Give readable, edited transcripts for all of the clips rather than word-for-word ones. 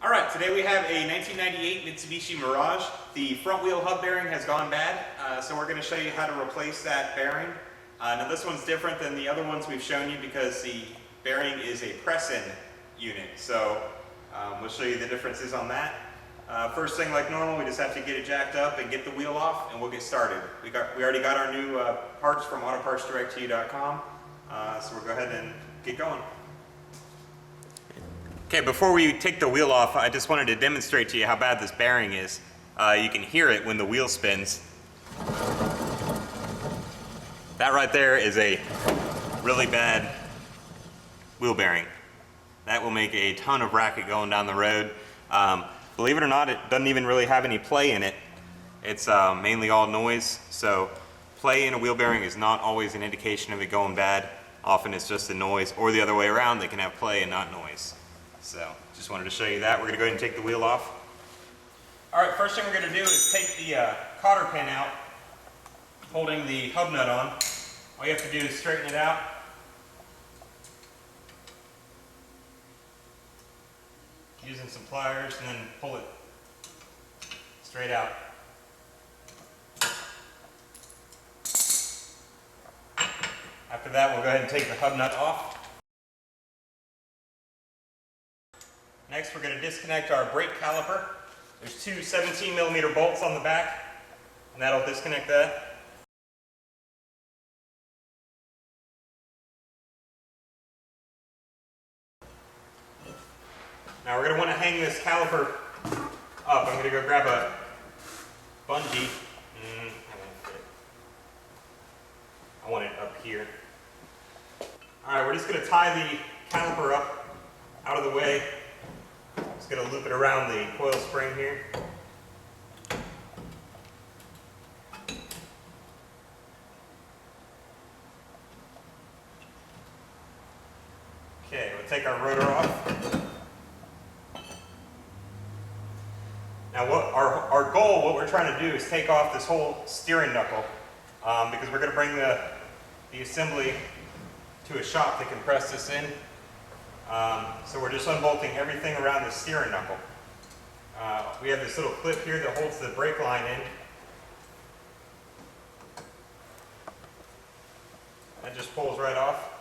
Alright, today we have a 1998 Mitsubishi Mirage. The front wheel hub bearing has gone bad, so we're going to show you how to replace that bearing. Now this one's different than the other ones we've shown you because the bearing is a press-in unit, so we'll show you the differences on that. First thing, like normal, we just have to get it jacked up and get the wheel off, and we'll get started. We already got our new parts from autopartsdirecttoyou.com, so we'll go ahead and get going. Okay, before we take the wheel off, I just wanted to demonstrate to you how bad this bearing is. You can hear it when the wheel spins. That right there is a really bad wheel bearing. That will make a ton of racket going down the road. Believe it or not, it doesn't even really have any play in it. It's mainly all noise, so play in a wheel bearing is not always an indication of it going bad. Often it's just the noise, or the other way around, they can have play and not noise. So, just wanted to show you that. We're going to go ahead and take the wheel off. Alright, first thing we're going to do is take the cotter pin out, holding the hub nut on. All you have to do is straighten it out. Using some pliers, and then pull it straight out. After that, we'll go ahead and take the hub nut off. Next, we're going to disconnect our brake caliper. There's two 17mm bolts on the back, and that'll disconnect that. Now we're going to want to hang this caliper up. I'm going to go grab a bungee. I want it up here. Alright, we're just going to tie the caliper up out of the way. Just going to loop it around the coil spring here. Okay, we'll take our rotor off. Now our goal, what we're trying to do is take off this whole steering knuckle because we're going to bring the assembly to a shop that can press this in. So we're just unbolting everything around the steering knuckle. We have this little clip here that holds the brake line in. That just pulls right off.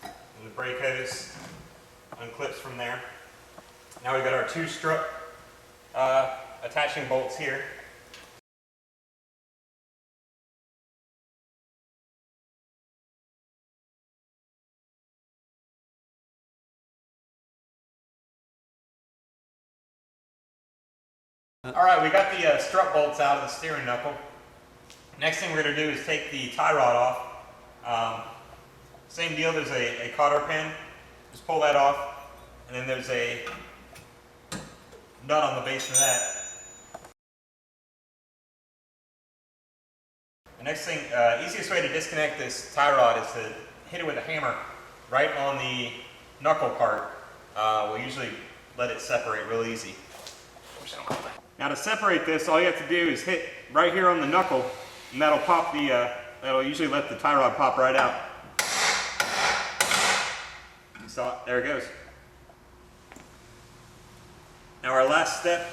And the brake hose unclips from there. Now we've got our two strut attaching bolts here. Alright, we got the strut bolts out of the steering knuckle. Next thing we're going to do is take the tie rod off. Same deal, there's a cotter pin. Just pull that off, and then there's a nut on the base of that. The next thing, easiest way to disconnect this tie rod is to hit it with a hammer right on the knuckle part. We'll usually let it separate real easy. Now to separate this, all you have to do is hit right here on the knuckle, and that'll pop that'll usually let the tie rod pop right out. You saw it? There it goes. Now our last step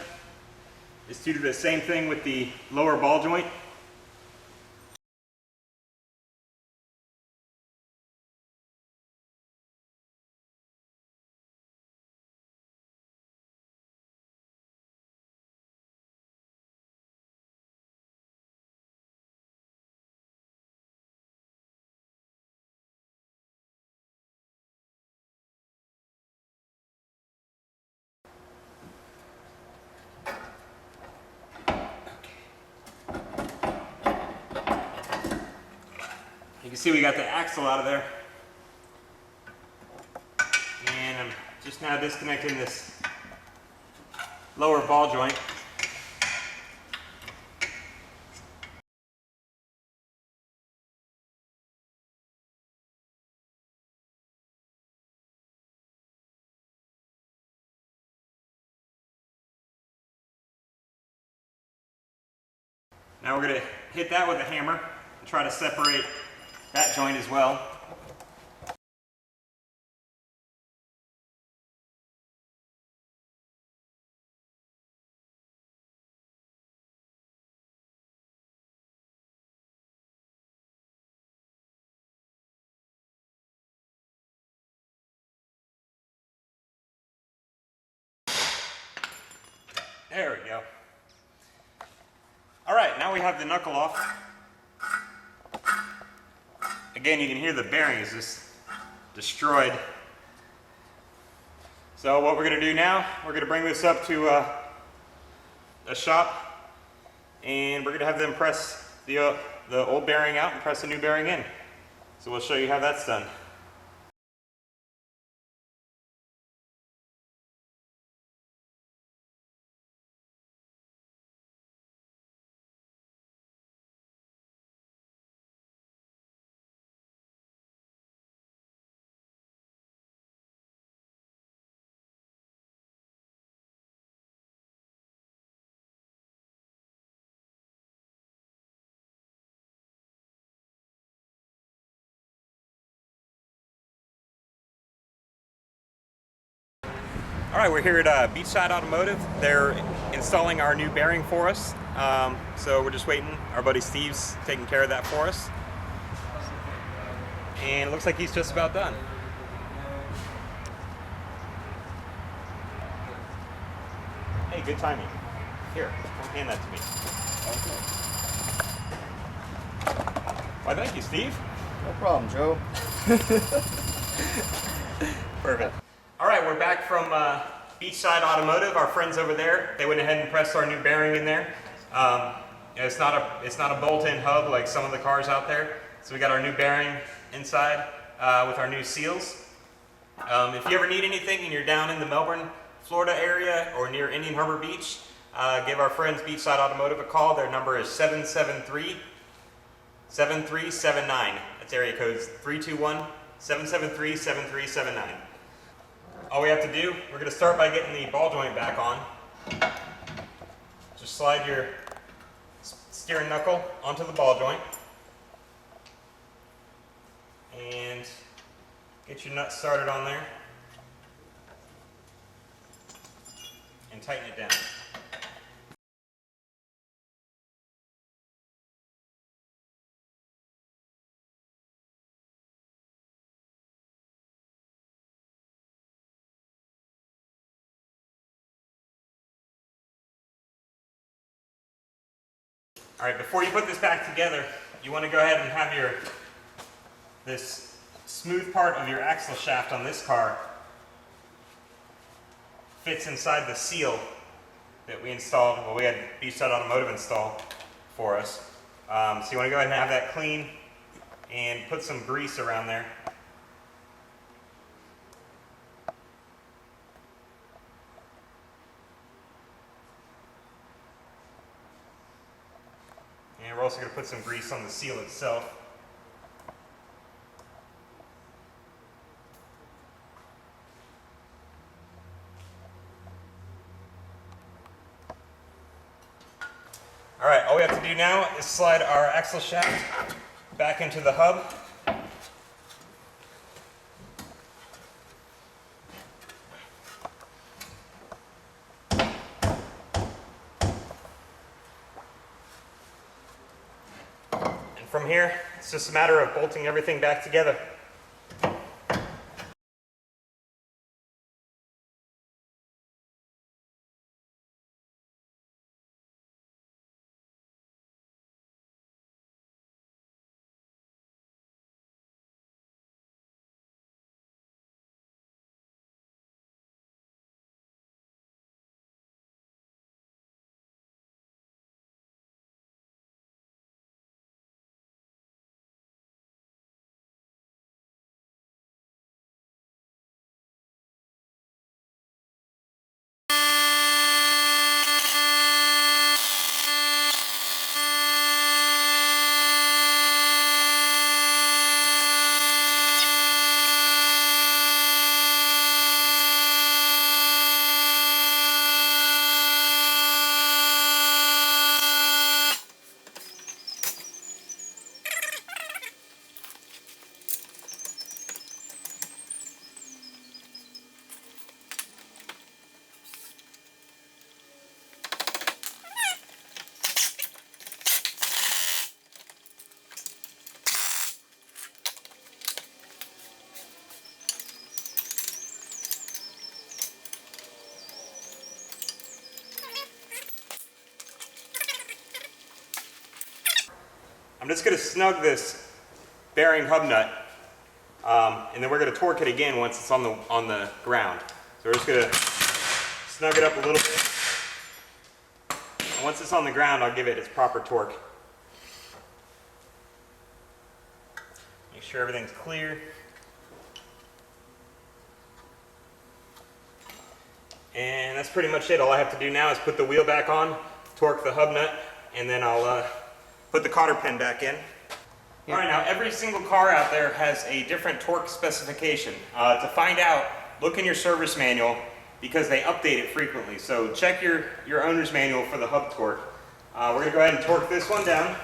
is to do the same thing with the lower ball joint. You can see we got the axle out of there. And I'm just now disconnecting this lower ball joint. Now we're going to hit that with a hammer and try to separate that joint as well. There we go. All right, now we have the knuckle off. Again, you can hear the bearing is just destroyed. So what we're going to do now, we're going to bring this up to a shop, and we're going to have them press the old bearing out and press the new bearing in. So we'll show you how that's done. All right, we're here at Beachside Automotive. They're installing our new bearing for us. So we're just waiting. Our buddy Steve's taking care of that for us. And it looks like he's just about done. Hey, good timing. Here, come hand that to me. Why, thank you, Steve. No problem, Joe. Perfect. All right, we're back from Beachside Automotive. Our friends over there, they went ahead and pressed our new bearing in there. It's not a bolt-in hub like some of the cars out there. So we got our new bearing inside with our new seals. If you ever need anything and you're down in the Melbourne, Florida area or near Indian Harbor Beach, give our friends Beachside Automotive a call. Their number is 773-7379. That's area code 321-773-7379. All we have to do, we're going to start by getting the ball joint back on. Just slide your steering knuckle onto the ball joint and get your nut started on there and tighten it down. All right, before you put this back together, you want to go ahead and have this smooth part of your axle shaft on this car fits inside the seal that we installed, well, we had Beachside Automotive install for us. So you want to go ahead and have that clean and put some grease around there. And we're also going to put some grease on the seal itself. All right, all we have to do now is slide our axle shaft back into the hub. And from here, it's just a matter of bolting everything back together. I'm just going to snug this bearing hub nut, and then we're going to torque it again once it's on the ground. So we're just going to snug it up a little bit. And once it's on the ground, I'll give it its proper torque. Make sure everything's clear. And that's pretty much it. All I have to do now is put the wheel back on, torque the hub nut, and then I'll put the cotter pin back in. All right, now every single car out there has a different torque specification. To find out, look in your service manual because they update it frequently. So check your owner's manual for the hub torque. We're going to go ahead and torque this one down.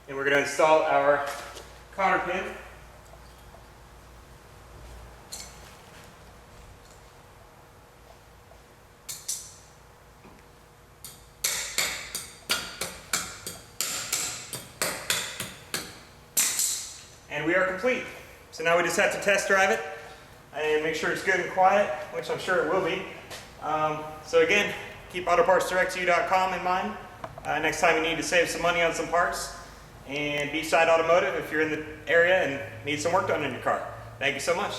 And we're going to install our cotter pin. And we are complete. So now we just have to test drive it and make sure it's good and quiet, which I'm sure it will be. So again, keep autopartsdirecttoyou.com in mind. Next time you need to save some money on some parts. And Beachside Automotive if you're in the area and need some work done in your car. Thank you so much.